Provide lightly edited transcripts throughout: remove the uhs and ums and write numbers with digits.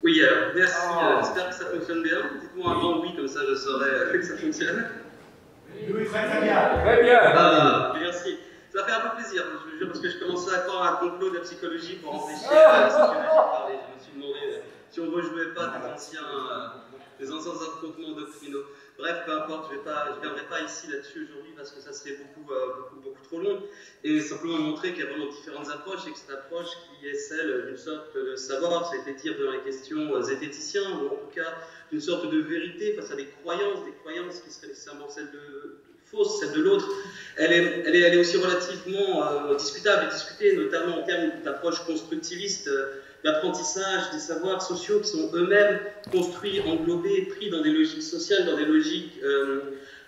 Oui, alors, merci, j'espère que ça fonctionne bien. Dites-moi un grand oui, comme ça je saurai que ça fonctionne. Oui, très très bien. Très bien. Merci. Ça fait un peu plaisir, je veux dire, parce que je commençais à croire à un complot de la psychologie pour empêcher ce que j'ai parlé. Je me suis demandé si on ne rejouait pas des anciens affrontements doctrinaux. Bref, peu importe, je ne viendrai pas ici là-dessus aujourd'hui parce que ça serait beaucoup trop long. Et simplement montrer qu'il y a vraiment différentes approches et que cette approche qui est celle d'une sorte de savoir, ça a été dit dans les questions zététiciens, ou en tout cas d'une sorte de vérité face à des croyances qui seraient nécessairement celles de fausse, celle de l'autre, elle est aussi relativement discutable et discutée, notamment en termes d'approche constructiviste, d'apprentissage des savoirs sociaux qui sont eux-mêmes construits, englobés, pris dans des logiques sociales, dans des logiques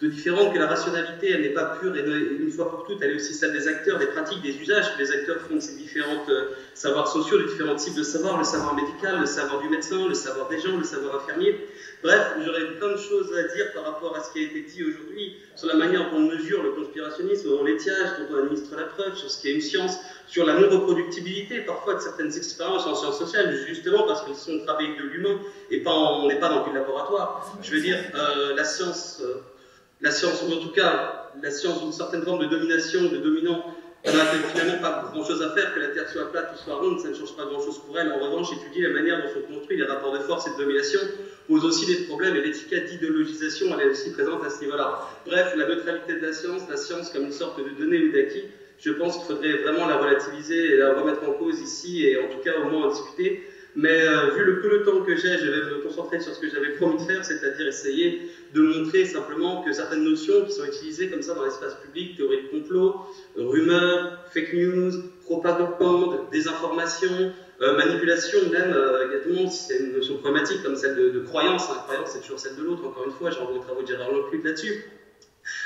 de différentes, que la rationalité, elle n'est pas pure et une fois pour toutes, elle est aussi celle des acteurs, des pratiques, des usages que les acteurs font de ces différents savoirs sociaux, de différents types de savoirs, le savoir médical, le savoir du médecin, le savoir des gens, le savoir infirmier. Bref, j'aurais plein de choses à dire par rapport à ce qui a été dit aujourd'hui, sur la manière dont on mesure le conspirationnisme, dont l'étiage, dont on administre la preuve, sur ce qui est une science, sur la non-reproductibilité parfois de certaines expériences en sciences sociales, justement parce qu'elles sont travaillées avec de l'humain et on n'est pas dans du laboratoire. Je veux dire, la science, ou en tout cas la science d'une certaine forme de domination, de dominant, elle n'a finalement pas grand-chose à faire, que la Terre soit plate ou soit ronde, ça ne change pas grand-chose pour elle. En revanche, étudier la manière dont sont construits les rapports de force et de domination pose aussi des problèmes, et l'étiquette d'idéologisation, elle est aussi présente à ce niveau-là. Bref, la neutralité de la science comme une sorte de donnée ou d'acquis, je pense qu'il faudrait vraiment la relativiser et la remettre en cause ici, et en tout cas au moins en discuter. Mais vu le peu de temps que j'ai, je vais me concentrer sur ce que j'avais promis de faire, c'est-à-dire essayer de montrer simplement que certaines notions qui sont utilisées comme ça dans l'espace public, théorie de complot, rumeurs, fake news, propagande, désinformation, manipulation même, également, si c'est une notion problématique comme celle de croyance, croyance c'est toujours celle de l'autre, encore une fois, j'ai rendu les travaux de Gérard Leclerc là-dessus.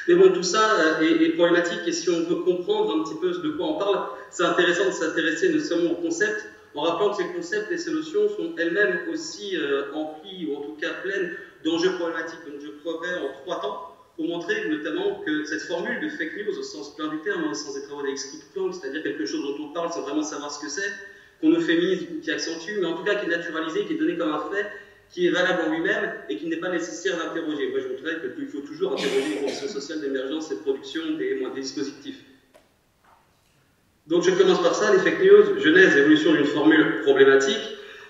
Mais bon, tout ça est problématique, et si on veut comprendre un petit peu de quoi on parle, c'est intéressant de s'intéresser non seulement au concept, en rappelant que ces concepts et ces notions sont elles-mêmes aussi emplies, ou en tout cas pleines, d'enjeux problématiques. Donc je creuserai en 3 temps pour montrer notamment que cette formule de fake news, au sens plein du terme, au sens des travaux d'Alex Planck, c'est-à-dire quelque chose dont on parle sans vraiment savoir ce que c'est, qu'on euphémise ou qui accentue, mais en tout cas qui est naturalisé, qui est donné comme un fait, qui est valable en lui-même et qu'il n'est pas nécessaire d'interroger. Moi je montrerai qu'il faut toujours interroger les conditions sociales d'émergence et de production des dispositifs. Donc je commence par ça, les fake news, genèse, évolution d'une formule problématique.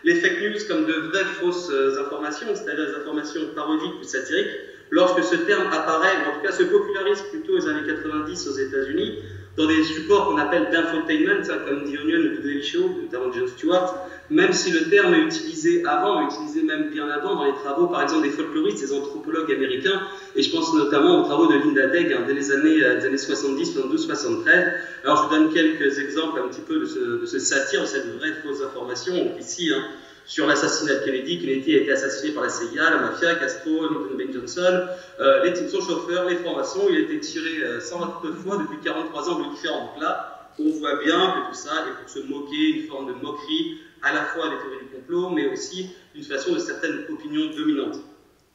Les fake news comme de vraies fausses informations, c'est-à-dire des informations parodiques ou satiriques, lorsque ce terme apparaît, ou en tout cas se popularise plutôt aux années 90 aux États-Unis, dans des supports qu'on appelle d'infotainment, comme The Onion ou The Daily Show, notamment Jon Stewart, même si le terme est utilisé avant, utilisé même bien avant dans les travaux, par exemple, des folkloristes, des anthropologues américains, et je pense notamment aux travaux de Linda Degg, dès les années 70, 72, 73. Alors je vous donne quelques exemples un petit peu de ce satire, de cette vraie fausse information. Donc ici, sur l'assassinat de Kennedy. Kennedy a été assassiné par la CIA, la mafia, Castro, Lyndon B. Johnson, son chauffeur, les francs-maçons. Il a été tiré 129 fois depuis 43 angles différents. Donc là, on voit bien que tout ça est pour se moquer, une forme de moquerie, à la fois des théories du complot, mais aussi d'une façon de certaines opinions dominantes.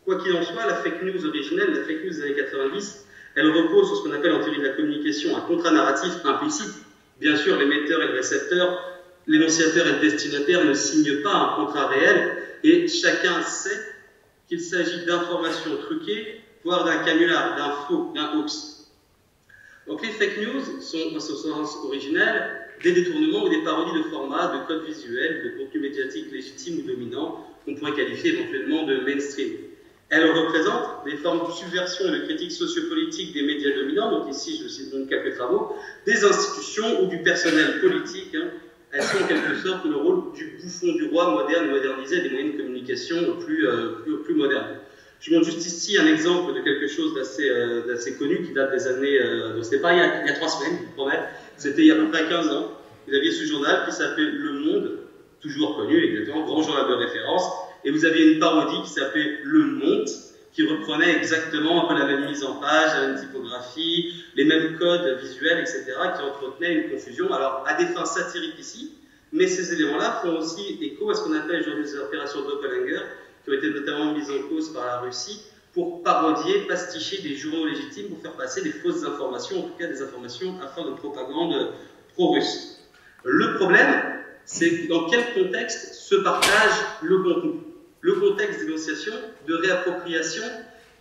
Quoi qu'il en soit, la fake news originelle, la fake news des années 90, elle repose sur ce qu'on appelle en théorie de la communication un contrat-narratif implicite. Bien sûr, l'émetteur et le récepteur, l'énonciateur et le destinataire ne signent pas un contrat réel, et chacun sait qu'il s'agit d'informations truquées, voire d'un canular, d'un faux, d'un hoax. Donc les fake news sont, en ce sens originel, des détournements ou des parodies de formats, de codes visuels, de contenus médiatiques légitimes ou dominants, qu'on pourrait qualifier éventuellement de mainstream. Elles représentent des formes de subversion et de critique sociopolitique des médias dominants, donc ici je cite donc quelques travaux, des institutions ou du personnel politique. Elles sont en quelque sorte le rôle du bouffon du roi moderne, modernisé, des moyens de communication plus modernes. Je montre juste ici un exemple de quelque chose d'assez connu qui date des années, donc c'était pas il y a 3 semaines, je vous promets, c'était il y a à peu près 15 ans. Vous aviez ce journal qui s'appelait Le Monde, toujours connu, exactement, grand journal de référence, et vous aviez une parodie qui s'appelait Le Monde, qui reprenait exactement un peu la même mise en page, la même typographie, les mêmes codes visuels, etc., qui entretenaient une confusion, alors à des fins satiriques ici, mais ces éléments-là font aussi écho à ce qu'on appelle aujourd'hui les opérations Doppelganger, qui ont été notamment mises en cause par la Russie, pour parodier, pasticher des journaux légitimes, pour faire passer des fausses informations, en tout cas des informations à fin de propagande pro-russe. Le problème, c'est dans quel contexte se partage le contenu. Le contexte d'énonciation, de réappropriation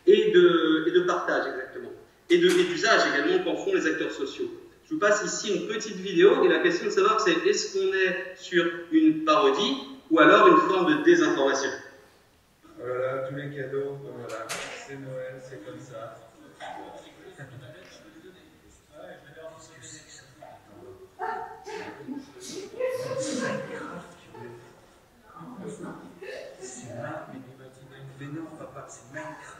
et de partage, exactement. Et d'usage également qu'en font les acteurs sociaux. Je vous passe ici une petite vidéo, et la question de savoir c'est est-ce qu'on est sur une parodie ou alors une forme de désinformation. Voilà, tous les cadeaux, voilà, c'est Noël, c'est comme ça. Mais non, papa, c'est Minecraft.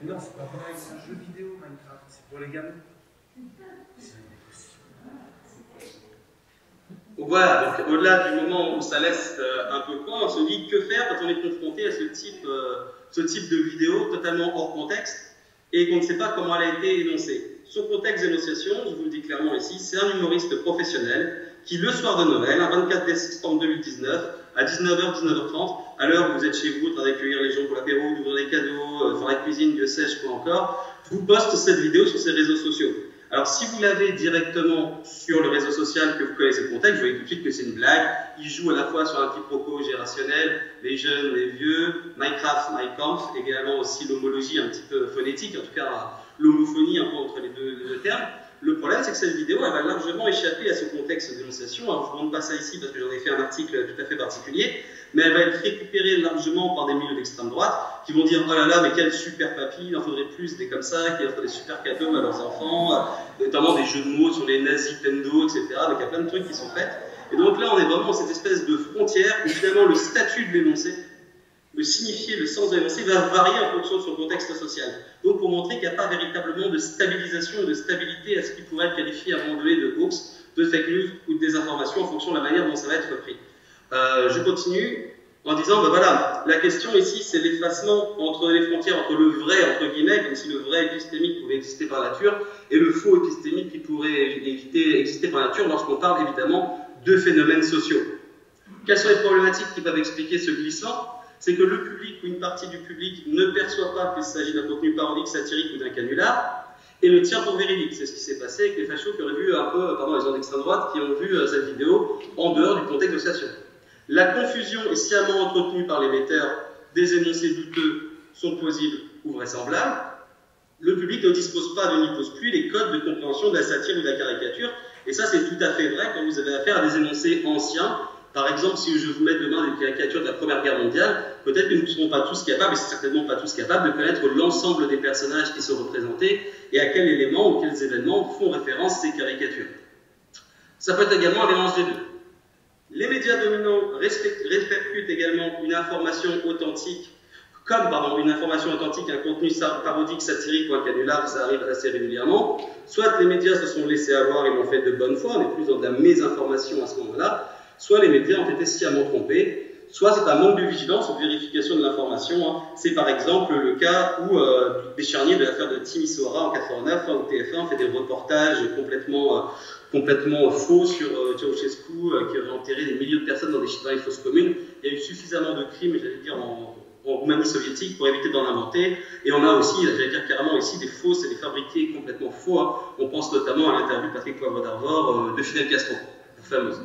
Mais non, c'est pas pareil, c'est un jeu vidéo, Minecraft. C'est pour les gamins. Voilà, donc au-delà du moment où ça laisse un peu quoi, on se dit que faire quand on est confronté à ce type de vidéo totalement hors contexte et qu'on ne sait pas comment elle a été énoncée. Son contexte d'énonciation, je vous le dis clairement ici, c'est un humoriste professionnel qui, le soir de Noël, un 24 décembre 2019, à 19h, 19h30, à l'heure où vous êtes chez vous, en train d'accueillir les gens pour l'apéro, d'ouvrir les cadeaux, faire la cuisine, Dieu sait, je quoi encore, vous poste cette vidéo sur ses réseaux sociaux. Alors, si vous l'avez directement sur le réseau social, que vous connaissez le contexte, vous voyez tout de suite que c'est une blague. Il joue à la fois sur un quiproquo générationnel, les jeunes, les vieux, Minecraft, My Kampf, également aussi l'homologie un petit peu phonétique, en tout cas l'homophonie un peu entre les deux termes. Le problème, c'est que cette vidéo, elle va largement échapper à ce contexte d'énonciation. Alors, je ne vous montre pas ça ici parce que j'en ai fait un article tout à fait particulier, mais elle va être récupérée largement par des milieux d'extrême droite qui vont dire « Oh là là, mais quel super papy, il en faudrait plus des comme ça, qui offrent des super cadeaux à leurs enfants, notamment des jeux de mots sur les nazis, Tendo, etc. » Donc il y a plein de trucs qui sont faits. Et donc là, on est vraiment dans cette espèce de frontière où finalement le statut de l'énoncé, le signifié, le sens de l'énoncé va varier en fonction de son contexte social. Donc pour montrer qu'il n'y a pas véritablement de stabilisation ou de stabilité à ce qui pourrait être qualifié à un moment donné de hoax, de fake news ou de désinformation en fonction de la manière dont ça va être repris. Je continue en disant, ben voilà, la question ici, c'est l'effacement entre les frontières, entre le vrai, entre guillemets, comme si le vrai épistémique pouvait exister par nature, et le faux épistémique qui pourrait exister par nature lorsqu'on parle évidemment de phénomènes sociaux. Quelles sont les problématiques qui peuvent expliquer ce glissement? C'est que le public ou une partie du public ne perçoit pas qu'il s'agit d'un contenu parodique, satirique ou d'un canular, et le tient pour véridique. C'est ce qui s'est passé avec les fachos qui auraient vu un peu, pardon, les gens d'extrême droite qui ont vu cette vidéo en dehors du contexte de station. La confusion est sciemment entretenue par l'émetteur, des énoncés douteux sont plausibles ou vraisemblables. Le public ne dispose pas, ne n'y pose plus les codes de compréhension de la satire ou de la caricature, et ça c'est tout à fait vrai quand vous avez affaire à des énoncés anciens. Par exemple, si je vous mets demain des caricatures de la Première Guerre mondiale, peut-être que nous ne serons pas tous capables, et certainement pas tous capables, de connaître l'ensemble des personnages qui sont représentés et à quels éléments ou quels événements font référence ces caricatures. Ça peut être également un mélange des deux. Les médias dominants répercutent également une information authentique, une information authentique, un contenu parodique, satirique ou un canular, ça arrive assez régulièrement. Soit les médias se sont laissés avoir et l'ont fait de bonne foi, on est plus dans de la mésinformation à ce moment-là, soit les médias ont été sciemment trompés, soit c'est un manque de vigilance ou de vérification de l'information. C'est par exemple le cas où des charniers de l'affaire de Timisoara en 89, où TF1 fait des reportages complètement faux sur Ceausescu, qui aurait enterré des milliers de personnes dans des fosses communes. Il y a eu suffisamment de crimes, j'allais dire, en Roumanie soviétique pour éviter d'en inventer. Et on a aussi, j'allais dire carrément ici, des fausses et des fabriqués complètement faux. On pense notamment à l'interview de Patrick Poivre d'Arvor de Fidel Castro, fameuse.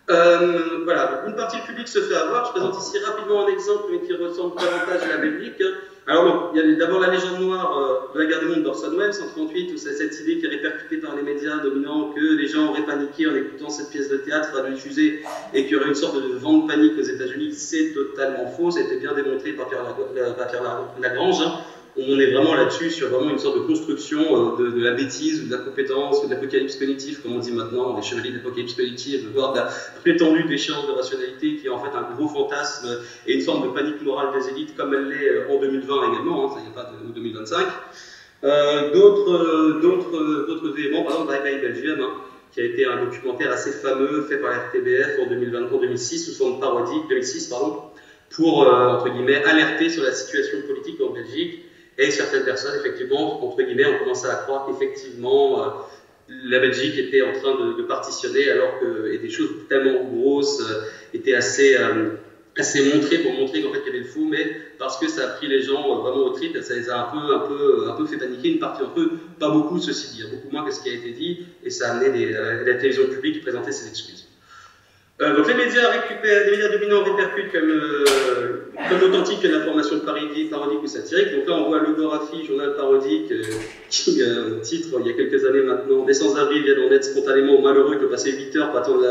Voilà, une partie du public se fait avoir. Je présente ici rapidement un exemple mais qui ressemble davantage à la Belgique. Alors, il y a d'abord la légende noire de la guerre des mondes d'Orson Welles, en 1938, où c'est cette idée qui est répercutée par les médias dominants que les gens auraient paniqué en écoutant cette pièce de théâtre diffusée et qu'il y aurait une sorte de vent de panique aux États-Unis. C'est totalement faux, ça a été bien démontré par Pierre Lagrange. On est vraiment là-dessus, sur vraiment une sorte de construction de la bêtise ou de la compétence ou de l'apocalypse cognitive, comme on dit maintenant, les chevaliers d'apocalypse cognitive, voire de la prétendue déchéance de rationalité, qui est en fait un gros fantasme et une forme de panique morale des élites, comme elle l'est en 2020 également, ça n'y a pas de 2025. D'autres éléments, par exemple, Bye Bye Belgium, qui a été un documentaire assez fameux fait par la RTBF en 2006, sous forme parodique, 2006, pour, entre guillemets, alerter sur la situation politique en Belgique. Et certaines personnes, effectivement, entre guillemets, ont commencé à croire qu'effectivement, la Belgique était en train de partitionner, alors que et des choses tellement grosses étaient assez s'est montrée pour montrer qu'en fait il y avait le faux, mais parce que ça a pris les gens vraiment au trip, ça les a un peu fait paniquer, une partie un peu, pas beaucoup ceci dit, beaucoup moins que ce qui a été dit, et ça a amené la télévision publique à présenter ses excuses. Donc les médias dominants répercutent comme authentique que l'information parodique ou satirique. Donc là on voit le Gorafi, journal parodique, qui titre il y a quelques années maintenant, des sans-abri viennent en aide spontanément aux malheureux qui ont passé 8 heures pour attendre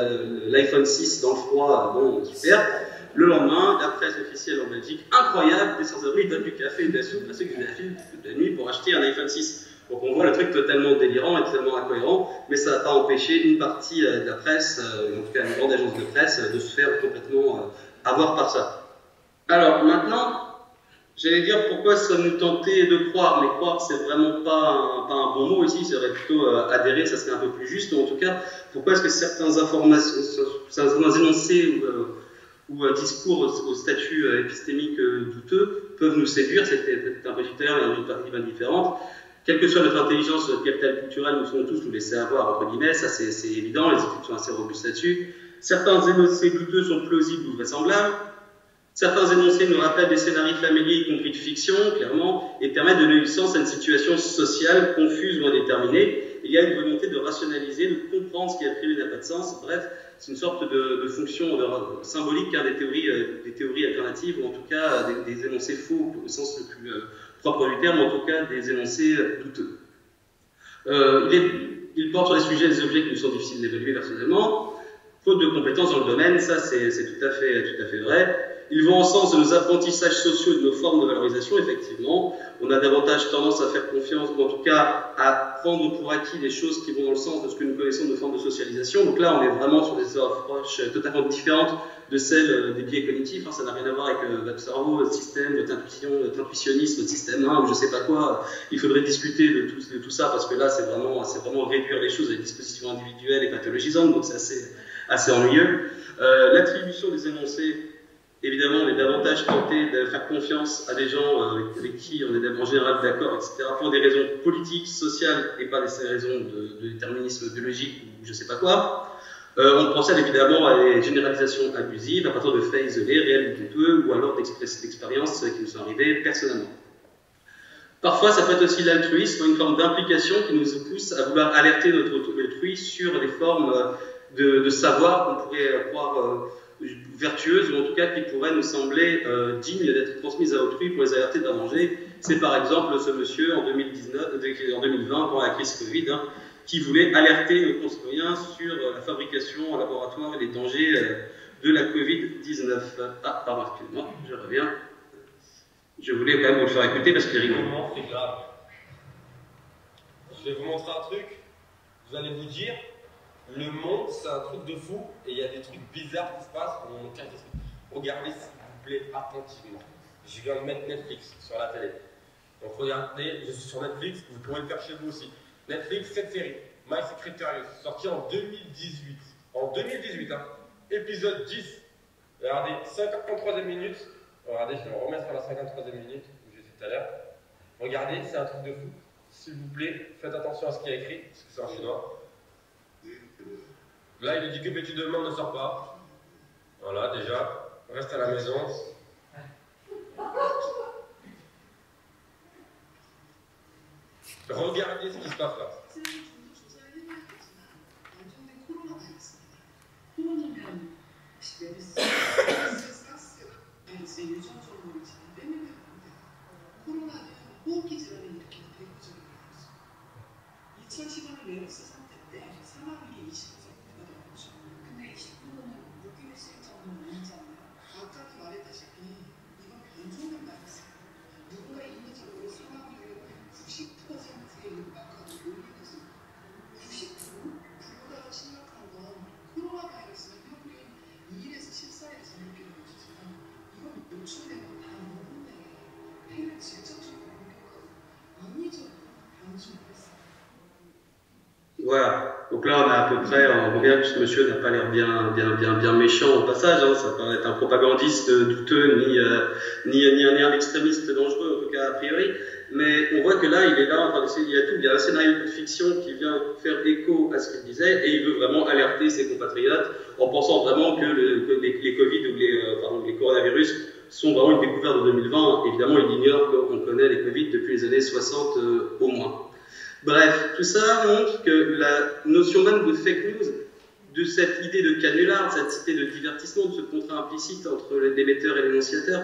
l'iPhone 6 dans le froid, bon super. Le lendemain, la presse officielle en Belgique, incroyable, des sans-abri donnent du café et de la soupe à ceux qui vérifient toute la nuit pour acheter un iPhone 6. Donc on voit le truc totalement délirant et totalement incohérent, mais ça n'a pas empêché une partie de la presse, en tout cas une grande agence de presse, de se faire complètement avoir par ça. Alors maintenant, j'allais dire pourquoi sommes-nous tentés de croire, mais croire c'est vraiment pas un bon mot ici, ça serait plutôt adhérer, ça serait un peu plus juste, ou en tout cas, pourquoi est-ce que certains énoncés ou discours au statut épistémique douteux peuvent nous séduire, c'était peut-être un peu tout à l'heure, il y a une partie bien différente. Quelle que soit notre intelligence, notre capital culturel, nous serons tous nous laisser avoir, entre guillemets, ça c'est évident, les études sont assez robustes là-dessus. Certains énoncés douteux sont plausibles ou vraisemblables. Certains énoncés nous rappellent des scénarios familiers, y compris de fiction, clairement, et permettent de donner du sens à une situation sociale confuse ou indéterminée. Il y a une volonté de rationaliser, de comprendre ce qui a privé n'a pas de sens. Bref, c'est une sorte de fonction symbolique des théories alternatives, ou en tout cas des énoncés faux au sens le plus propre du terme, ou en tout cas des énoncés douteux. Il porte sur les sujets et les objets qui nous sont difficiles d'évaluer personnellement, faute de compétences dans le domaine, ça c'est tout à fait vrai. Ils vont en sens de nos apprentissages sociaux et de nos formes de valorisation, effectivement. On a davantage tendance à faire confiance, ou en tout cas à prendre pour acquis des choses qui vont dans le sens de ce que nous connaissons de nos formes de socialisation. Donc là, on est vraiment sur des approches totalement différentes de celles des biais cognitifs. Ça n'a rien à voir avec votre cerveau, votre système, votre intuition, votre intuitionnisme, votre système 1 ou je sais pas quoi. Il faudrait discuter de tout ça parce que là, c'est vraiment réduire les choses à des dispositions individuelles et pathologisantes, donc c'est assez ennuyeux. L'attribution des énoncés, évidemment, on est davantage tenté de faire confiance à des gens avec qui on est en général d'accord, etc., pour des raisons politiques, sociales, et pas des raisons de déterminisme biologique ou je sais pas quoi. On procède évidemment à des généralisations abusives à partir de faits isolés, réels ou douteux, ou alors d'expériences qui nous sont arrivées personnellement. Parfois, ça peut être aussi l'altruisme, une forme d'implication qui nous pousse à vouloir alerter notre autrui sur des formes de savoir qu'on pourrait croire vertueuses, ou en tout cas qui pourraient nous sembler dignes d'être transmises à autrui pour les alerter d'un danger. C'est par exemple ce monsieur en 2020, pendant la crise Covid, qui voulait alerter nos concitoyens sur la fabrication en laboratoire et les dangers de la Covid-19. Ah, pardon, excusez-moi, je reviens. Je voulais quand même vous le faire écouter parce qu'il est rigolo. C'est grave. Je vais vous montrer un truc, vous allez vous dire, le monde c'est un truc de fou et il y a des trucs bizarres qui se passent. Regardez s'il vous plaît attentivement. Je viens de mettre Netflix sur la télé. Donc regardez, je suis sur Netflix, vous pourrez le faire chez vous aussi. Netflix, cette série, My Secretariat, sortie en 2018. En 2018, épisode 10. Regardez, 53e minute. Regardez, je vais me remettre à la 53e minute où j'étais tout à l'heure. Regardez, c'est un truc de fou. S'il vous plaît, faites attention à ce qu'il y a écrit, parce que c'est en chinois. Là, il est dit que petit demain ne sort pas. Voilà, déjà, reste à la maison. Regardez ce qui se passe là. Voilà, donc là on a à peu près, on voit bien que ce monsieur n'a pas l'air bien méchant au passage, ça paraît être un propagandiste douteux, ni un extrémiste dangereux, en tout cas a priori, mais on voit que là il est là en train d'essayer, il y a un scénario de fiction qui vient faire écho à ce qu'il disait, et il veut vraiment alerter ses compatriotes en pensant vraiment que les Covid ou les coronavirus sont vraiment une découverte de 2020. Évidemment, il ignore qu'on connaît les Covid depuis les années 60 au moins. Bref, tout ça montre que la notion même de fake news, de cette idée de canular, cette idée de divertissement, de ce contrat implicite entre l'émetteur et l'énonciateur,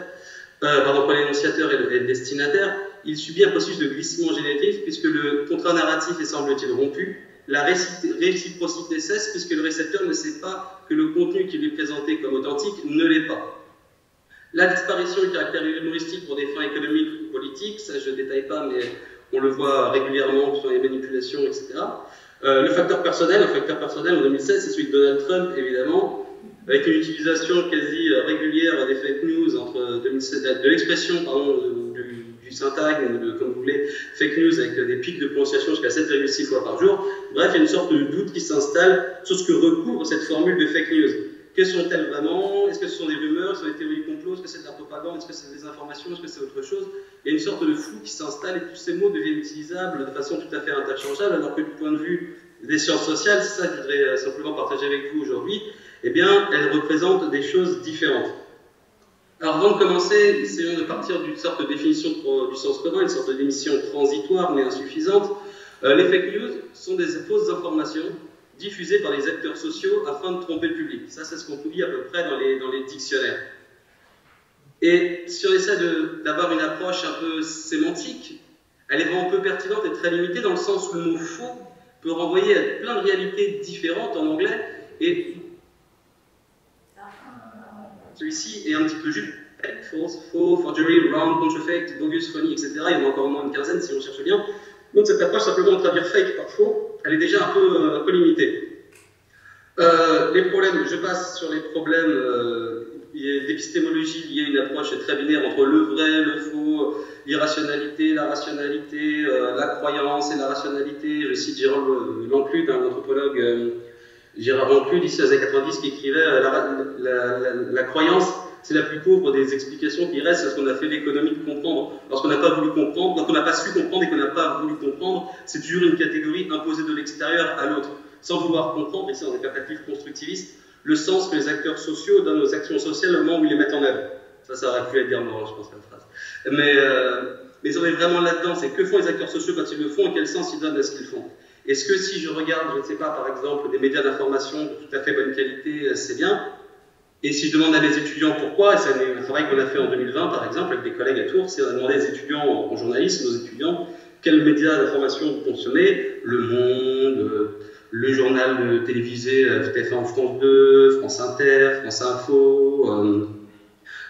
entre l'énonciateur et le destinataire, il subit un processus de glissement génétique puisque le contrat narratif est semble-t-il rompu, la réciprocité cesse puisque le récepteur ne sait pas que le contenu qui lui est présenté comme authentique ne l'est pas. La disparition du caractère humoristique pour des fins économiques ou politiques, ça je ne détaille pas, mais on le voit régulièrement sur les manipulations, etc. Le facteur personnel en 2016, c'est celui de Donald Trump, évidemment, avec une utilisation quasi régulière des fake news entre 2016, de l'expression, du syntagme, comme vous voulez, fake news avec des pics de prononciation jusqu'à 7,6 fois par jour. Bref, il y a une sorte de doute qui s'installe sur ce que recouvre cette formule de fake news. Que sont-elles vraiment? Est-ce que ce sont des rumeurs? Est-ce que ce sont des théories complot? Est-ce que c'est de la propagande? Est-ce que c'est des informations? Est-ce que c'est autre chose? Il y a une sorte de flou qui s'installe et tous ces mots deviennent utilisables de façon tout à fait interchangeable, alors que du point de vue des sciences sociales, c'est ça que je voudrais simplement partager avec vous aujourd'hui, eh bien, elles représentent des choses différentes. Alors, avant de commencer, essayons de partir d'une sorte de définition du sens commun, une sorte de définition transitoire mais insuffisante. Les fake news sont des fausses informations diffusées par les acteurs sociaux afin de tromper le public. Ça, c'est ce qu'on trouve à peu près dans les dictionnaires. Et si on essaie d'avoir une approche un peu sémantique, elle est vraiment peu pertinente et très limitée dans le sens où le mot faux peut renvoyer à plein de réalités différentes en anglais, et celui-ci est un petit peu juste false, faux, forgery, wrong, counterfeit, bogus, phony, etc. Il y en a encore au moins une quinzaine si on cherche bien. Donc cette approche simplement de traduire fake par faux, elle est déjà un peu limitée. Les problèmes, je passe sur les problèmes d'épistémologie liés à une approche très binaire entre le vrai, le faux, l'irrationalité, la rationalité, la croyance et la rationalité. Je cite Gérard Lanclude, un anthropologue, Gérard Lanclude, ici aux années 90, qui écrivait la croyance, c'est la plus pauvre des explications qui restent à ce qu'on a fait l'économie de comprendre. Lorsqu'on n'a pas voulu comprendre, lorsqu'on n'a pas su comprendre et qu'on n'a pas voulu comprendre, c'est toujours une catégorie imposée de l'extérieur à l'autre, sans vouloir comprendre, ici dans des perspectives constructivistes, le sens que les acteurs sociaux donnent aux actions sociales au moment où ils les mettent en œuvre. Ça aurait pu être dire non, je pense, comme phrase. Mais on est vraiment là-dedans, c'est que font les acteurs sociaux quand ils le font et quel sens ils donnent à ce qu'ils font. Est-ce que si je regarde, je ne sais pas, par exemple, des médias d'information de tout à fait bonne qualité, c'est bien? Et si je demande à des étudiants pourquoi, et c'est un travail qu'on a fait en 2020, par exemple, avec des collègues à Tours, c'est on a demandé à des étudiants en journalisme, aux étudiants, quels médias d'information vous consommez? Le Monde, le journal télévisé TF1, France 2, France Inter, France Info,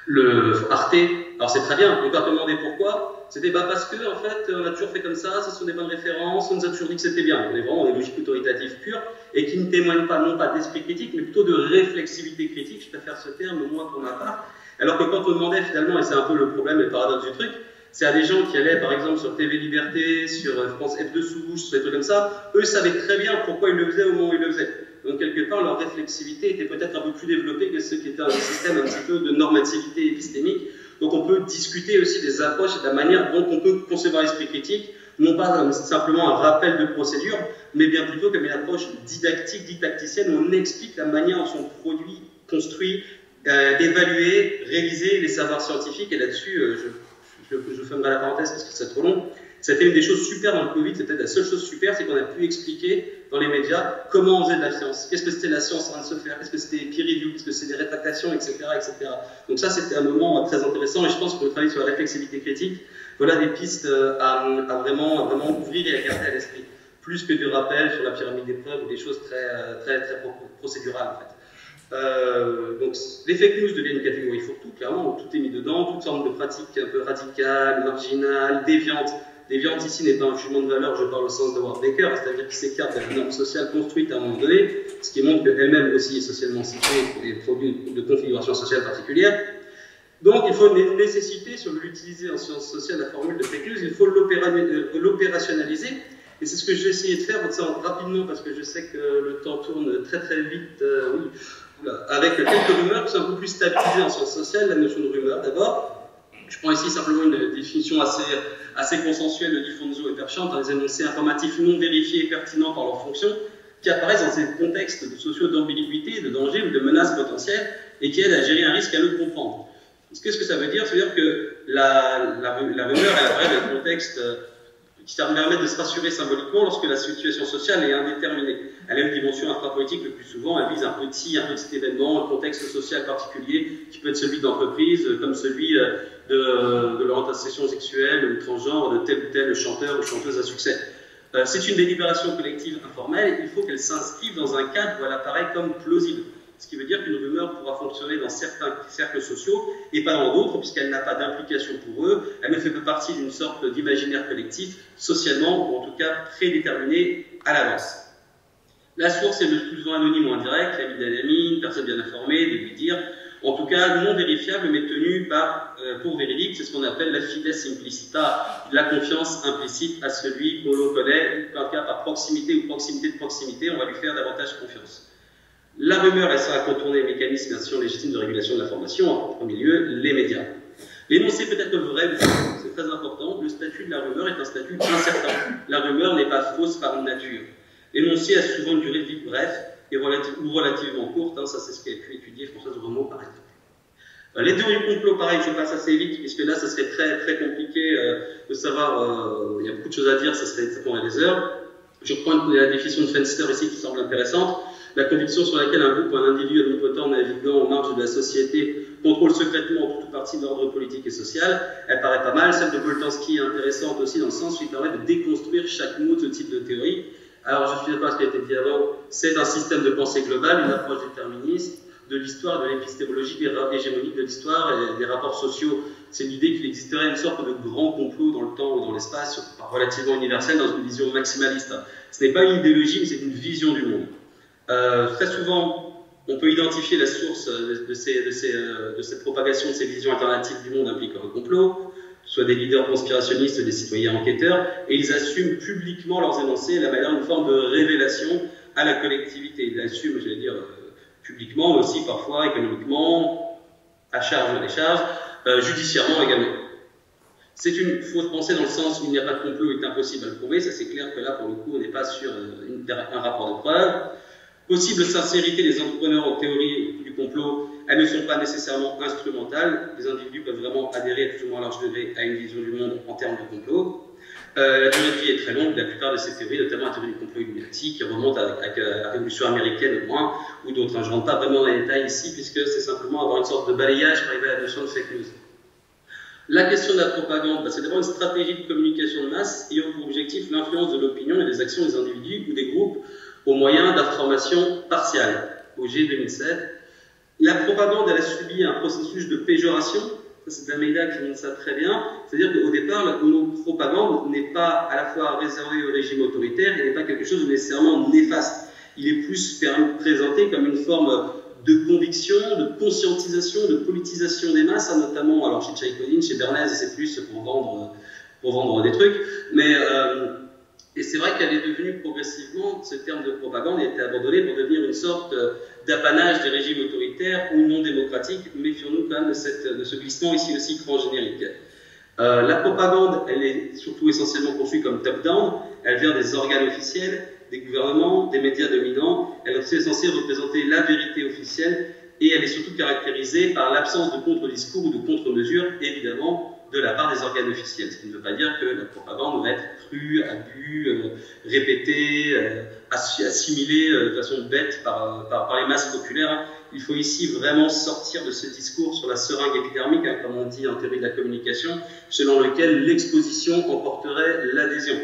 le Arte. Alors c'est très bien, on peut demander pourquoi. C'était parce que, en fait, on a toujours fait comme ça, ce sont des bonnes références, on nous a toujours dit que c'était bien. On est vraiment dans des logiques autoritatives pures et qui ne témoignent pas, non pas d'esprit critique, mais plutôt de réflexivité critique. Je préfère ce terme, moi, pour ma part. Alors que quand on demandait finalement, et c'est un peu le problème et le paradoxe du truc, c'est à des gens qui allaient, par exemple, sur TV Liberté, sur France F2 Souche, sur des trucs comme ça, eux savaient très bien pourquoi ils le faisaient au moment où ils le faisaient. Donc, quelque part, leur réflexivité était peut-être un peu plus développée que ceux qui étaient dans un système un petit peu de normativité épistémique. Donc, on peut discuter aussi des approches et de la manière dont on peut concevoir l'esprit critique, non pas comme simplement un rappel de procédure, mais bien plutôt comme une approche didactique, didacticienne, où on explique la manière dont sont produits, construits, évalués, réalisés les savoirs scientifiques. Et là-dessus, je fermerai la parenthèse parce que c'est trop long. C'était une des choses super dans le Covid, c'est peut-être la seule chose super, c'est qu'on a pu expliquer dans les médias comment on faisait de la science. Qu'est-ce que c'était la science en train de se faire? Qu'est-ce que c'était peer review? Qu'est-ce que c'était des rétractations, etc., etc. Donc ça, c'était un moment très intéressant et je pense qu'on travaille sur la réflexivité critique. Voilà des pistes à vraiment ouvrir et à garder à l'esprit. Plus que de rappels sur la pyramide des preuves ou des choses très procédurales, en fait. Donc, les fake news deviennent une catégorie fourre-tout, clairement, où tout est mis dedans, toutes sortes de pratiques un peu radicales, marginales, déviantes. Déviante ici n'est pas un jugement de valeur, je parle au sens de Howard Baker, c'est-à-dire qu'il s'écarte de la norme sociale construite à un moment donné, ce qui montre qu'elle-même aussi est socialement située et produit de configuration sociale particulière. Donc il faut nécessiter, si on veut l'utiliser en sciences sociales, la formule de fake news, il faut l'opérationnaliser. Et c'est ce que je vais essayer de faire rapidement, parce que je sais que le temps tourne très très vite, avec quelques rumeurs qui sont un peu plus stabilisées en sciences sociales, la notion de rumeur d'abord. Je prends ici simplement une définition assez consensuelle de Di Fonzo et Perchant dans les énoncés informatifs non vérifiés et pertinents par leur fonction, qui apparaissent dans ces contextes sociaux d'ambiguïté, de danger ou de menaces potentielles, et qui aident à gérer un risque à le comprendre. Qu'est-ce que ça veut dire? Ça veut dire que la rumeur, elle a vraiment un contexte qui permet de se rassurer symboliquement lorsque la situation sociale est indéterminée. Elle a une dimension infrapolitique le plus souvent, elle vise un petit événement, un contexte social particulier, qui peut être celui d'entreprise, comme celui de l'orientation sexuelle ou transgenre de tel ou tel chanteur ou chanteuse à succès. C'est une délibération collective informelle, il faut qu'elle s'inscrive dans un cadre où elle apparaît comme plausible. Ce qui veut dire qu'une rumeur pourra fonctionner dans certains cercles sociaux et pas dans d'autres, puisqu'elle n'a pas d'implication pour eux, elle ne fait pas partie d'une sorte d'imaginaire collectif, socialement, ou en tout cas prédéterminé à l'avance. La source est le plus souvent anonyme ou indirecte, l'ami d'un ami, une personne bien informée, des lui dire, en tout cas non vérifiable, mais tenue pour véridique, c'est ce qu'on appelle la fides implicita, la confiance implicite à celui qu'on l'on connaît, ou en cas par proximité ou proximité de proximité, on va lui faire davantage confiance. La rumeur, elle sert à contourner les mécanismes d'action légitime de régulation de l'information, en premier lieu, les médias. L'énoncé peut être vrai, c'est très important, le statut de la rumeur est un statut incertain. La rumeur n'est pas fausse par nature. L'énoncé a souvent une durée de vie brève ou relativement courte, ça c'est ce qui a pu étudier Françoise Remeau par exemple. Les théories du complot, pareil, je passe assez vite, puisque là, ça serait très compliqué de savoir, il y a beaucoup de choses à dire, ça prendrait des heures. Je reprends la définition de Fenster ici qui semble intéressante. La conviction sur laquelle un groupe ou un individu omnipotent naviguant en marge de la société contrôle secrètement en toute partie de l'ordre politique et social, elle paraît pas mal. Celle de Boltanski est intéressante aussi dans le sens où il permet de déconstruire chaque mot de ce type de théorie. Alors je suis d'accord avec ce qui a été dit avant, c'est un système de pensée globale, une approche déterministe de l'histoire, de l'épistémologie hégémonique de l'histoire et des rapports sociaux. C'est l'idée qu'il existerait une sorte de grand complot dans le temps ou dans l'espace, relativement universel, dans une vision maximaliste. Ce n'est pas une idéologie, mais c'est une vision du monde. Très souvent, on peut identifier la source de cette propagation de ces visions alternatives du monde impliquant un complot, soit des leaders conspirationnistes, des citoyens enquêteurs, et ils assument publiquement leurs énoncés, la manière d'une forme de révélation à la collectivité. Ils l'assument, j'allais dire, publiquement, mais aussi parfois économiquement, à charge ou à décharge, judiciairement également. C'est une fausse pensée dans le sens où il n'y a pas de complot, il est impossible à le prouver, ça c'est clair que là, pour le coup, on n'est pas sur un rapport de preuve. Possible sincérité des entrepreneurs aux théories du complot, elles ne sont pas nécessairement instrumentales. Les individus peuvent vraiment adhérer à plus ou moins large degré à une vision du monde en termes de complot. La durée de vie est très longue, la plupart de ces théories, notamment la théorie du complot Illuminati, qui remonte à la Révolution américaine au moins, ou d'autres. Je ne rentre pas vraiment dans les détails ici, puisque c'est simplement avoir une sorte de balayage pour arriver à la notion de fake news. La question de la propagande, c'est d'abord une stratégie de communication de masse ayant pour objectif l'influence de l'opinion et des actions des individus ou des groupes au moyen d'informations partiales. Au G 2007, la propagande, elle a subi un processus de péjoration. C'est D'Almeida qui montre ça très bien. C'est-à-dire qu'au départ, le mot propagande n'est pas à la fois réservé au régime autoritaire, il n'est pas quelque chose de nécessairement néfaste. Il est plus présenté comme une forme de conviction, de conscientisation, de politisation des masses, notamment, alors chez Tchaïkovine, chez Bernays, c'est plus pour vendre des trucs, mais et c'est vrai qu'elle est devenue progressivement, ce terme de propagande a été abandonné pour devenir une sorte d'apanage des régimes autoritaires ou non démocratiques. Méfions-nous quand même de ce glissement ici aussi transgénérique. La propagande, elle est surtout essentiellement conçue comme top-down, elle vient des organes officiels, des gouvernements, des médias dominants, elle est censée représenter la vérité officielle et elle est surtout caractérisée par l'absence de contre-discours ou de contre-mesures, évidemment, de la part des organes officiels. Ce qui ne veut pas dire que la propagande va être crue, abus, répétée, assimilée de façon bête par les masses populaires. Il faut ici vraiment sortir de ce discours sur la seringue épidermique, comme on dit en théorie de la communication, selon lequel l'exposition emporterait l'adhésion.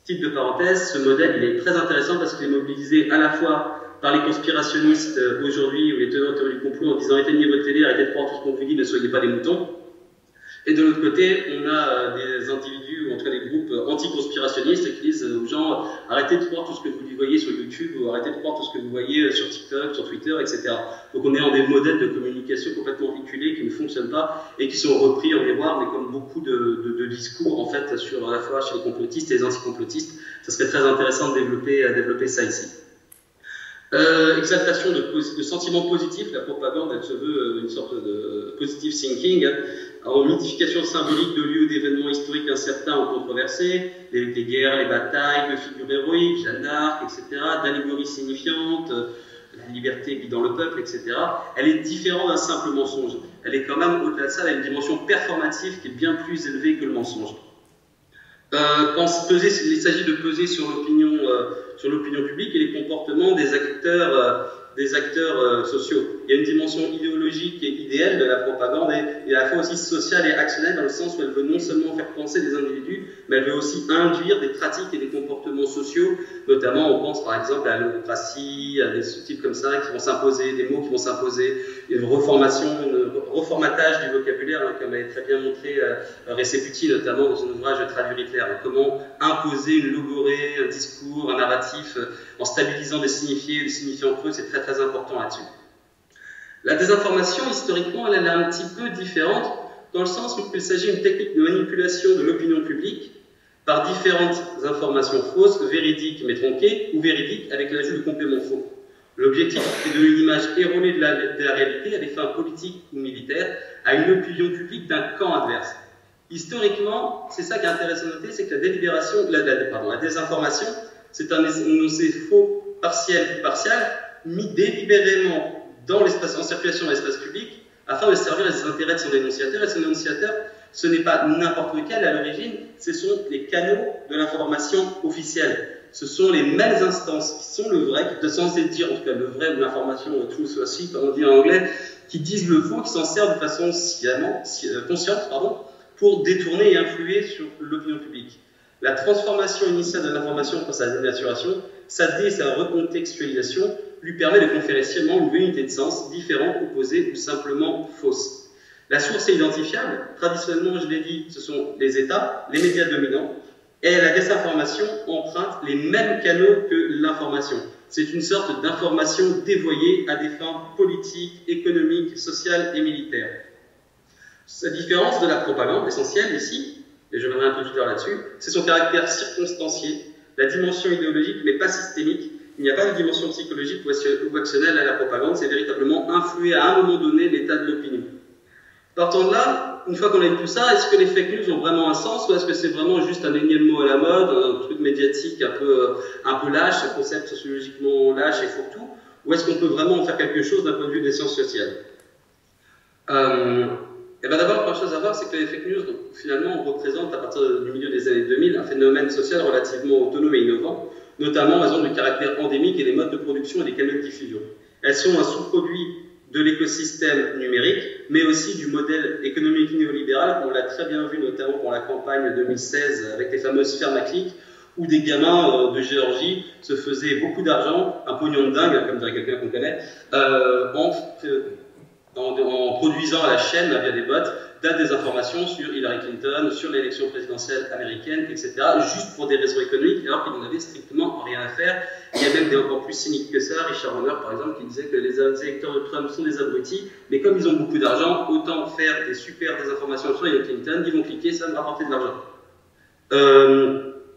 Type de parenthèse, ce modèle il est très intéressant parce qu'il est mobilisé à la fois par les conspirationnistes aujourd'hui ou les tenants de théorie du complot en disant éteignez votre télé, arrêtez de croire tout ce qu'on vous dit, ne soyez pas des moutons. Et de l'autre côté, on a des individus, ou en tout cas des groupes anti-conspirationnistes qui disent aux gens arrêtez de croire tout ce que vous voyez sur YouTube ou arrêtez de croire tout ce que vous voyez sur TikTok, sur Twitter, etc. Donc on est dans des modèles de communication complètement véhiculés qui ne fonctionnent pas et qui sont repris en miroir, mais comme beaucoup de discours en fait sur à la fois chez les complotistes et les anti-complotistes. Ça serait très intéressant de développer ça ici. Exaltation de sentiments positifs, la propagande elle se veut une sorte de positive thinking, en mythification symbolique de lieux d'événements historiques incertains ou controversés, des guerres, les batailles, de figures héroïques, Jeanne d'Arc, etc., d'allégories signifiantes, la liberté guidant le peuple, etc., elle est différente d'un simple mensonge. Elle est quand même, au-delà de ça, elle a une dimension performative qui est bien plus élevée que le mensonge. Quand il s'agit de peser sur l'opinion publique et les comportements des acteurs sociaux. Il y a une dimension idéologique et idéale de la propagande et à la fois aussi sociale et actionnelle dans le sens où elle veut non seulement faire penser des individus, mais elle veut aussi induire des pratiques et des comportements sociaux, notamment on pense par exemple à l'holocratie, à des types comme ça qui vont s'imposer, des mots qui vont s'imposer, une reformatage du vocabulaire, hein, comme avait très bien montré Resebuti notamment dans son ouvrage Traduire Hitler, comment imposer une logorée, un discours, un narratif en stabilisant des signifiés ou des signifiants creux, c'est très très important là-dessus. La désinformation, historiquement, elle est un petit peu différente, dans le sens où il s'agit d'une technique de manipulation de l'opinion publique par différentes informations fausses, véridiques mais tronquées, ou véridiques avec l'ajout de compléments faux. L'objectif est de donner une image erronée de la réalité à des fins politiques ou militaires à une opinion publique d'un camp adverse. Historiquement, c'est ça qui est intéressant de noter, c'est que la désinformation, c'est un énoncé faux, partiel ou partial, mis délibérément en circulation dans l'espace public, afin de servir les intérêts de son énonciateur. Et son énonciateur, ce n'est pas n'importe lequel à l'origine, ce sont les canaux de l'information officielle. Ce sont les mêmes instances qui sont le vrai, qui sont censées dire, en tout cas le vrai ou l'information truth aussi, comme on dit en anglais, qui disent le faux, qui s'en servent de façon consciente, pour détourner et influer sur l'opinion publique. La transformation initiale de l'information par sa dénaturation, sa recontextualisation, lui permet de conférer sciemment une unité de sens différente, opposée ou simplement fausse. La source est identifiable. Traditionnellement, je l'ai dit, ce sont les États, les médias dominants, et la désinformation emprunte les mêmes canaux que l'information. C'est une sorte d'information dévoyée à des fins politiques, économiques, sociales et militaires. Sa différence de la propagande, essentielle ici, et je reviendrai un peu tout à l'heure là-dessus, c'est son caractère circonstancié, la dimension idéologique mais pas systémique. Il n'y a pas de dimension psychologique ou actionnelle à la propagande, c'est véritablement influer à un moment donné l'état de l'opinion. Partant de là, une fois qu'on a dit tout ça, est-ce que les fake news ont vraiment un sens ou est-ce que c'est vraiment juste un énième mot à la mode, un truc médiatique un peu lâche, un concept sociologiquement lâche et fourre-tout, ou est-ce qu'on peut vraiment en faire quelque chose d'un point de vue des sciences sociales? Et bien d'abord, première chose à voir, c'est que les fake news, donc, finalement, représentent à partir du milieu des années 2000 un phénomène social relativement autonome et innovant, notamment en raison du caractère endémique et des modes de production et des canaux de diffusion. Elles sont un sous-produit de l'écosystème numérique, mais aussi du modèle économique néolibéral, qu'on l'a très bien vu notamment pour la campagne 2016 avec les fameuses fermes à clics, où des gamins de Géorgie se faisaient beaucoup d'argent, un pognon de dingue, comme dirait quelqu'un qu'on connaît, en produisant à la chaîne, via des bots, des informations sur Hillary Clinton, sur l'élection présidentielle américaine, etc., juste pour des raisons économiques, alors qu'ils n'en avaient strictement rien à faire. Il y a même des encore plus cyniques que ça, Richard Warner par exemple, qui disait que les électeurs de Trump sont des abrutis, mais comme ils ont beaucoup d'argent, autant faire des super désinformations sur Hillary Clinton, ils vont cliquer, ça va me rapporter de l'argent.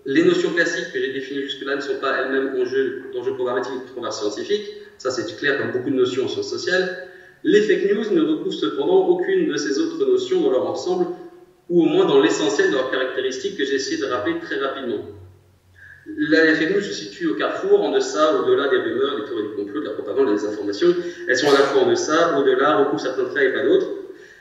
Les notions classiques que j'ai définies jusque-là ne sont pas elles-mêmes d'enjeux programmatiques et de controverses scientifiques, ça c'est clair comme beaucoup de notions en sciences sociales. Les fake news ne recouvrent cependant aucune de ces autres notions dans leur ensemble, ou au moins dans l'essentiel de leurs caractéristiques que j'ai essayé de rappeler très rapidement. Les fake news se situent au carrefour, en deçà, au-delà des rumeurs, des théories du complot, de la propagande, des informations. Elles sont à la fois en deçà, au-delà, recouvrent certains traits et pas d'autres.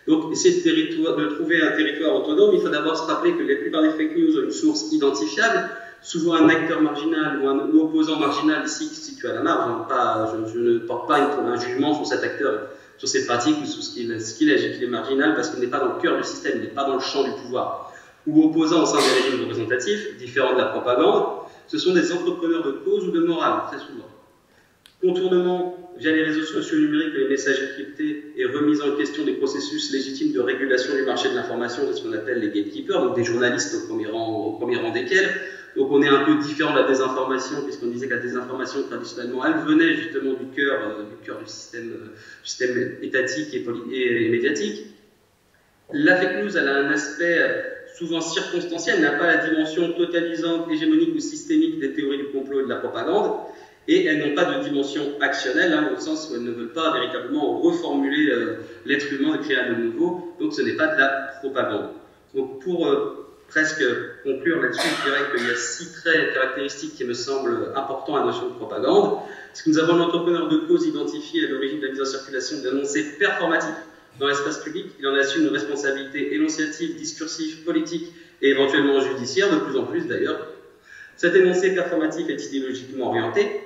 Donc, essayer de trouver un territoire autonome, il faut d'abord se rappeler que la plupart des fake news ont une source identifiable, souvent un acteur marginal ou un opposant marginal ici qui se situe à la marge. Je ne porte pas un jugement sur cet acteur, sur ses pratiques ou sur ce qu'il agit, qu'il est marginal parce qu'il n'est pas dans le cœur du système, il n'est pas dans le champ du pouvoir. Ou opposant au sein des régimes représentatifs, différents de la propagande, ce sont des entrepreneurs de cause ou de morale, très souvent. Contournement via les réseaux sociaux numériques et les messages cryptés et remise en question des processus légitimes de régulation du marché de l'information de ce qu'on appelle les gatekeepers, donc des journalistes au premier rang desquels. Donc on est un peu différent de la désinformation, puisqu'on disait que la désinformation, traditionnellement, elle venait justement du cœur du système étatique et médiatique. La fake news, elle a un aspect souvent circonstanciel, n'a pas la dimension totalisante, hégémonique ou systémique des théories du complot et de la propagande, et elles n'ont pas de dimension actionnelle, au sens où elles ne veulent pas véritablement reformuler l'être humain et créer un homme nouveau, donc ce n'est pas de la propagande. Donc pour presque conclure là-dessus, je dirais qu'il y a 6 traits caractéristiques qui me semblent importants à la notion de propagande. C'est que nous avons l'entrepreneur de cause identifié à l'origine de la mise en circulation d'annoncés performatifs dans l'espace public. Il en assume une responsabilité énonciative, discursive, politique et éventuellement judiciaire, de plus en plus d'ailleurs. Cet énoncé performatif est idéologiquement orienté,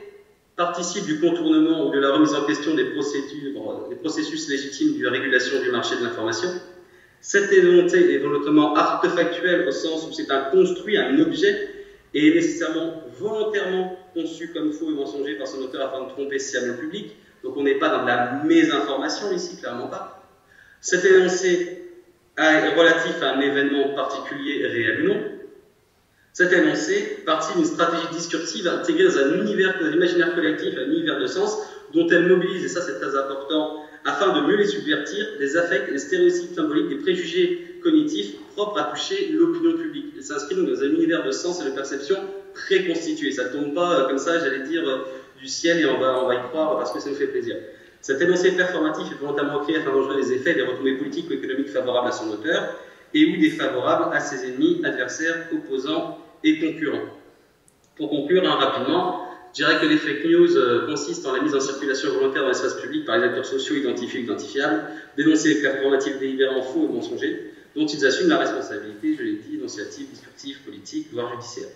participe du contournement ou de la remise en question des processus légitimes de régulation du marché de l'information. Cet énoncé est volontairement artefactuel au sens où c'est un construit, un objet, et est nécessairement volontairement conçu comme faux et mensonger par son auteur afin de tromper sciemment le public. Donc on n'est pas dans de la mésinformation ici, clairement pas. Cet énoncé est relatif à un événement particulier, réel ou non. Cet énoncé partit d'une stratégie discursive intégrée dans un univers, dans l'imaginaire collectif, un univers de sens, dont elle mobilise, et ça c'est très important, afin de mieux les subvertir, les affects, les stéréotypes symboliques, les préjugés cognitifs propres à toucher l'opinion publique. Elle s'inscrit donc dans un univers de sens et de perception préconstitué. Ça ne tombe pas comme ça, j'allais dire, du ciel et on va y croire parce que ça nous fait plaisir. Cet énoncé performatif est volontairement créé afin d'engendrer les effets des retombées politiques ou économiques favorables à son auteur et ou défavorables à ses ennemis, adversaires, opposants et concurrents. Pour conclure rapidement, je dirais que les fake news consistent en la mise en circulation volontaire dans l'espace public par les acteurs sociaux identifiés ou identifiables, d'énoncés performatifs délibérants faux ou mensongers, dont ils assument la responsabilité, je l'ai dit, énonciative, discursive, politique, voire judiciaire.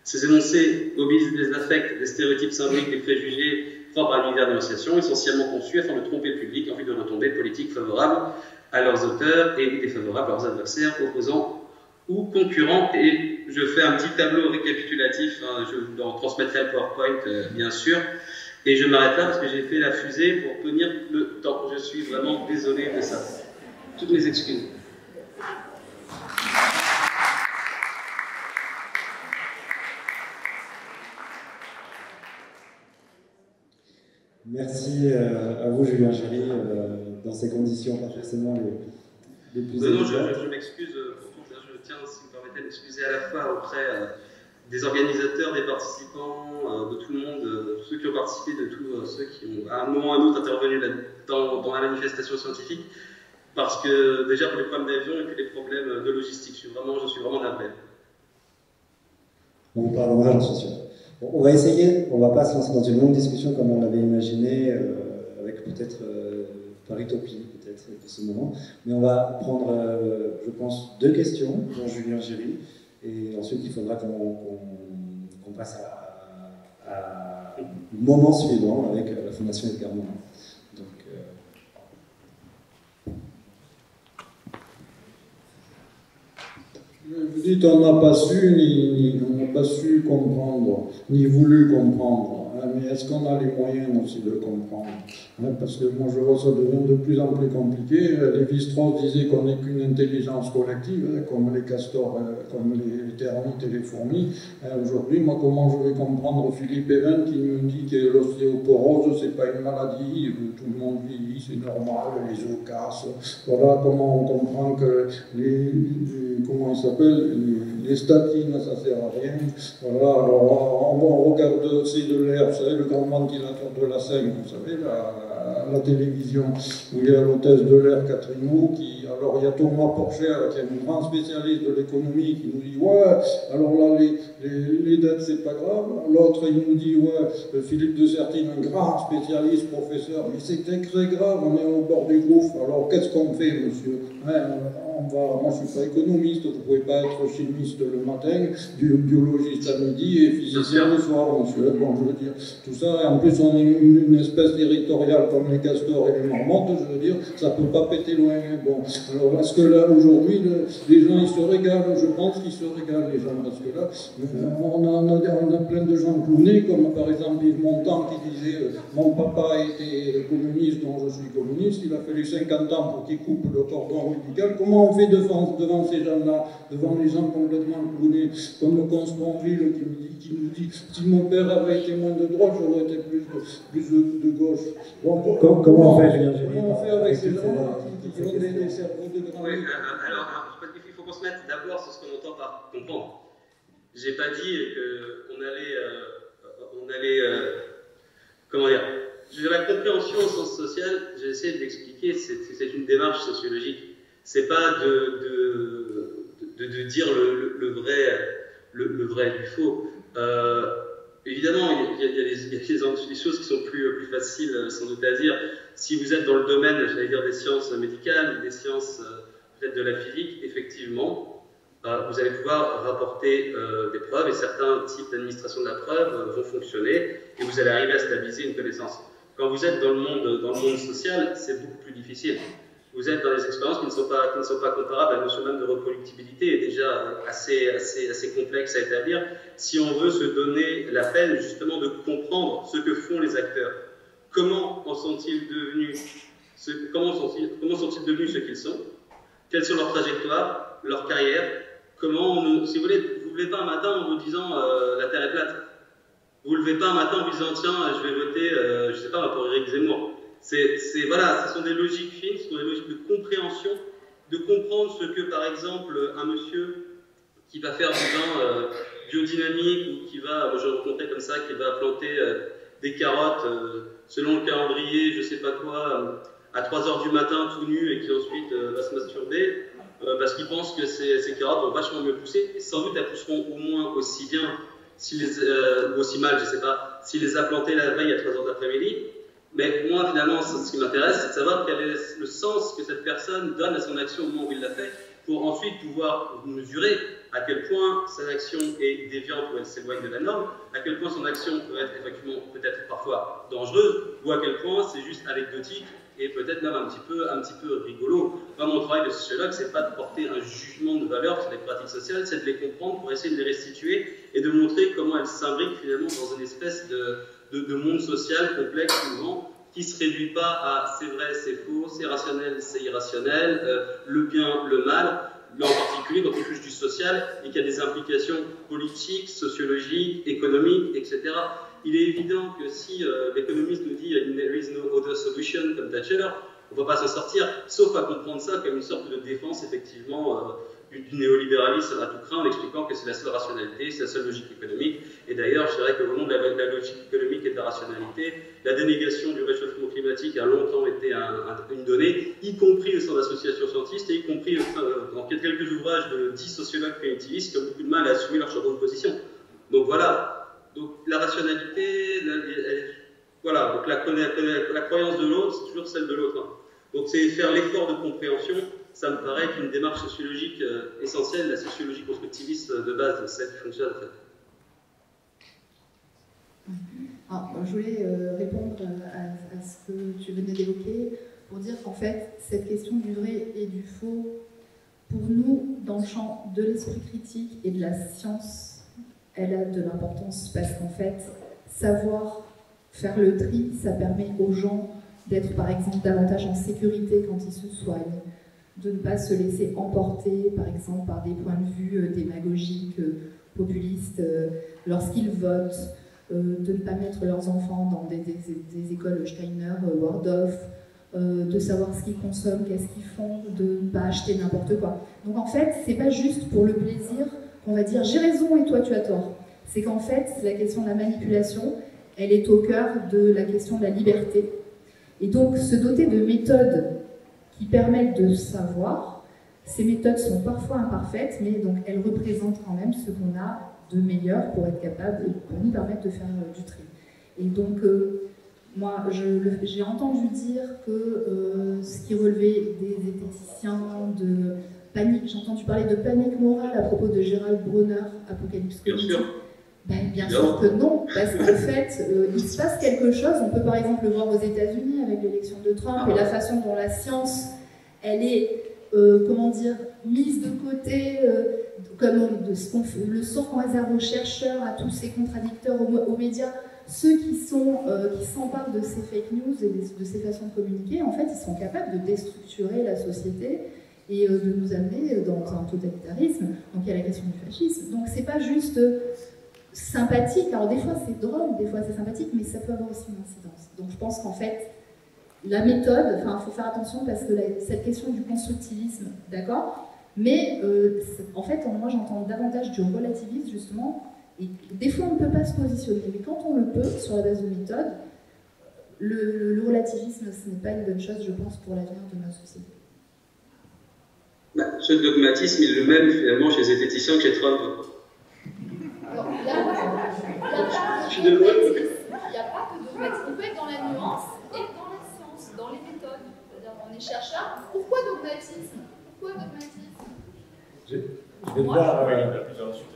Ces énoncés mobilisent des affects, des stéréotypes symboliques, des préjugés propres à l'univers d'énonciation, essentiellement conçus afin de tromper le public en vue de retombées politiques favorables à leurs auteurs et défavorables à leurs adversaires, opposants ou concurrents. Et je fais un petit tableau récapitulatif, hein, je vous en transmettrai le PowerPoint bien sûr, et je m'arrête là parce que j'ai fait la fusée pour tenir le temps. Je suis vraiment désolé de ça. Toutes mes excuses. Merci à vous, Julien Géry, dans ces conditions pas forcément les plus Non, évidentes. je m'excuse pour tout. Je tiens, si vous me permettez, de m'excuser à la fois auprès des organisateurs, des participants, de tout le monde, de tous ceux qui ont participé, de tous ceux qui ont à un moment ou à un autre intervenu dans la manifestation scientifique, parce que déjà pour les problèmes d'avion et puis les problèmes de logistique, je suis vraiment navré. On vous pardonnera, j'en suis sûr. Bon, on va essayer, on ne va pas se lancer dans une longue discussion comme on l'avait imaginé, avec peut-être par utopie, peut-être, pour ce moment. Mais on va prendre, je pense, 2 questions pour Julien Géry, et ensuite il faudra qu'on passe au moment suivant avec la Fondation Edgar Morin. Donc, vous dites on n'a pas su, on n'a pas su comprendre, ni voulu comprendre. Mais est-ce qu'on a les moyens aussi de le comprendre? Parce que moi je vois ça devient de plus en plus compliqué. Lévi-Strauss disait qu'on n'est qu'une intelligence collective, comme les castors, comme les termites et les fourmis. Aujourd'hui, moi comment je vais comprendre Philippe Even qui me dit que l'ostéoporose c'est pas une maladie, tout le monde vieillit, c'est normal, les os cassent. Voilà comment on comprend que comment il s'appelle, les statines, ça sert à rien. Voilà, alors on regarde, c'est de l'air, vous savez, le grand ventilateur de la Seine, vous savez, la télévision, où il y a l'hôtesse de l'air Catherine Roux, alors il y a Thomas Porcher, qui est un grand spécialiste de l'économie, qui nous dit, ouais, alors là, les dettes, c'est pas grave. L'autre, il nous dit, ouais, Philippe de Sertine, un grand spécialiste, professeur, mais c'est très grave, on est au bord du gouffre. Alors qu'est-ce qu'on fait, monsieur? Moi je ne suis pas économiste, vous ne pouvez pas être chimiste le matin, biologiste à midi et physicien le soir, monsieur. Bon, je veux dire, tout ça, et en plus on est une espèce territoriale comme les castors et les marmottes, je veux dire, ça ne peut pas péter loin. Bon, alors est-ce que là, aujourd'hui, les gens, ils se régalent? Je pense qu'ils se régalent, les gens, parce que là, on a plein de gens clownés, comme par exemple Yves Montand qui disait mon papa était communiste, donc je suis communiste, il a fallu 50 ans pour qu'il coupe le cordon médical. Comment on fait devant ces gens-là, devant les gens complètement clownés, comme Consponville qui nous dit si mon père avait été moins de droite, j'aurais été plus de gauche. Bon, comment on fait, Julien Géry? Comment on fait avec ces gens-là qui ont des cerveaux de grand? Oui, alors, il faut qu'on se mette d'abord sur ce qu'on entend par comprendre. J'ai pas dit qu'on allait comment dire, la compréhension au sens social, j'ai essayé de l'expliquer, c'est une démarche sociologique. C'est pas de de dire le vrai du faux. Évidemment, il y a des choses qui sont plus faciles sans doute à dire. Si vous êtes dans le domaine, j'allais dire, des sciences médicales, des sciences peut-être de la physique, effectivement, vous allez pouvoir rapporter des preuves et certains types d'administration de la preuve vont fonctionner et vous allez arriver à stabiliser une connaissance. Quand vous êtes dans le monde social, c'est beaucoup plus difficile. Vous êtes dans des expériences qui ne sont pas comparables. La notion même de reproductibilité est déjà assez complexe à établir si on veut se donner la peine justement de comprendre ce que font les acteurs. Comment sont-ils devenus ce qu'ils sont? Quelles sont leurs trajectoires, leurs carrières? Si vous ne levez pas un matin en vous disant la Terre est plate. Vous ne levez pas un matin en vous disant tiens, je vais voter, je sais pas, pour Éric Zemmour. Voilà, ce sont des logiques fines, ce sont des logiques de compréhension, de comprendre ce que, par exemple, un monsieur qui va faire du vin biodynamique ou qui va, moi je rencontrais comme ça, qui va planter des carottes selon le calendrier, je sais pas quoi, à 3 h du matin tout nu et qui ensuite va se masturber parce qu'il pense que ces carottes vont vachement mieux pousser. Et sans doute elles pousseront au moins aussi bien, ou aussi mal, je sais pas, s'il les a plantées la veille à 3 h d'après-midi. Mais moi, finalement, ce qui m'intéresse, c'est de savoir quel est le sens que cette personne donne à son action au moment où il l'a fait, pour ensuite pouvoir mesurer à quel point son action est déviante ou elle s'éloigne de la norme, à quel point son action peut être effectivement peut-être parfois dangereuse, ou à quel point c'est juste anecdotique et peut-être même un petit peu rigolo. Moi, mon travail de sociologue, c'est pas de porter un jugement de valeur sur les pratiques sociales, c'est de les comprendre pour essayer de les restituer et de montrer comment elles s'imbriquent finalement dans une espèce de monde social complexe souvent, qui ne se réduit pas à c'est vrai, c'est faux, c'est rationnel, c'est irrationnel, le bien, le mal, mais en particulier quand on touche du social et qu'il y a des implications politiques, sociologiques, économiques, etc. Il est évident que si l'économiste nous dit « there is no other solution » comme Thatcher, on ne va pas s'en sortir, sauf à comprendre ça comme une sorte de défense effectivement du néolibéralisme à tout craint, en expliquant que c'est la seule rationalité, c'est la seule logique économique. Et d'ailleurs, je dirais qu'au nom de la logique économique et de la rationalité, la dénégation du réchauffement climatique a longtemps été une donnée, y compris au sein d'associations scientifiques, et y compris dans quelques ouvrages de 10 sociologues cognitivistes qui ont beaucoup de mal à assumer leur changement de position. Donc voilà. Donc la rationalité, voilà. Donc la croyance de l'autre, c'est toujours celle de l'autre. Hein. Donc c'est faire l'effort de compréhension. Ça me paraît être une démarche sociologique essentielle, la sociologie constructiviste de base, celle qui fonctionne en fait. Alors, je voulais répondre à ce que tu venais d'évoquer pour dire qu'en fait, cette question du vrai et du faux, pour nous, dans le champ de l'esprit critique et de la science, elle a de l'importance parce qu'en fait, savoir faire le tri, ça permet aux gens d'être par exemple davantage en sécurité quand ils se soignent, de ne pas se laisser emporter par exemple par des points de vue démagogiques, populistes lorsqu'ils votent, de ne pas mettre leurs enfants dans des écoles Steiner, Waldorf, de savoir ce qu'ils consomment, qu'est-ce qu'ils font, de ne pas acheter n'importe quoi. Donc en fait, c'est pas juste pour le plaisir qu'on va dire j'ai raison et toi tu as tort. C'est qu'en fait, la question de la manipulation, elle est au cœur de la question de la liberté. Et donc, se doter de méthodes qui permettent de savoir, ces méthodes sont parfois imparfaites, mais donc elles représentent quand même ce qu'on a de meilleur pour être capable, pour nous permettre de faire du tri. Et donc, moi, j'ai entendu dire que ce qui relevait des zététiciens, de panique, j'ai entendu parler de panique morale à propos de Gérald Bronner, Apocalypse Comedy. Ben, bien sûr que non, parce qu'en fait, il se passe quelque chose. On peut par exemple le voir aux États-Unis avec l'élection de Trump et la façon dont la science, elle est, comment dire, mise de côté, comme le sort qu'on réserve aux chercheurs, à tous ces contradicteurs, aux médias. Ceux qui s'emparent de ces fake news et de ces façons de communiquer, en fait, ils sont capables de déstructurer la société et de nous amener dans un totalitarisme. Donc il y a la question du fascisme. Donc c'est pas juste sympathique, alors des fois c'est drôle, des fois c'est sympathique, mais ça peut avoir aussi une incidence. Donc je pense qu'en fait, la méthode, enfin il faut faire attention parce que cette question du constructivisme, d'accord, mais en fait moi j'entends davantage du relativisme justement, et des fois on ne peut pas se positionner, mais quand on le peut, sur la base de méthode, le relativisme ce n'est pas une bonne chose je pense pour l'avenir de notre société. Ce dogmatisme, il est le même finalement chez les zététiciens que chez Trump. Alors, il n'y a pas Je suis désolé. Il n'y a pas que dogmatisme. On peut être dans la nuance et dans la science, dans les méthodes. C'est-à-dire, on est chercheur. Pourquoi dogmatisme? Pourquoi dogmatisme? Je vais devoir, Il y a plusieurs insultes.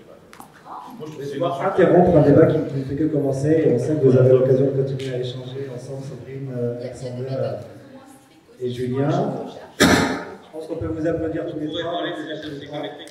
Moi, je je vais devoir interrompre un débat qui ne fait que commencer. Et on sait que vous avez l'occasion de continuer à échanger ensemble, Séverine, Il y a des Alexandre méthodes plus ou moins strictes aussi. et Julien. Moi, je recherche. Je pense qu'on peut vous applaudir tous les On pourrait trois. parler des échelles psychométriques.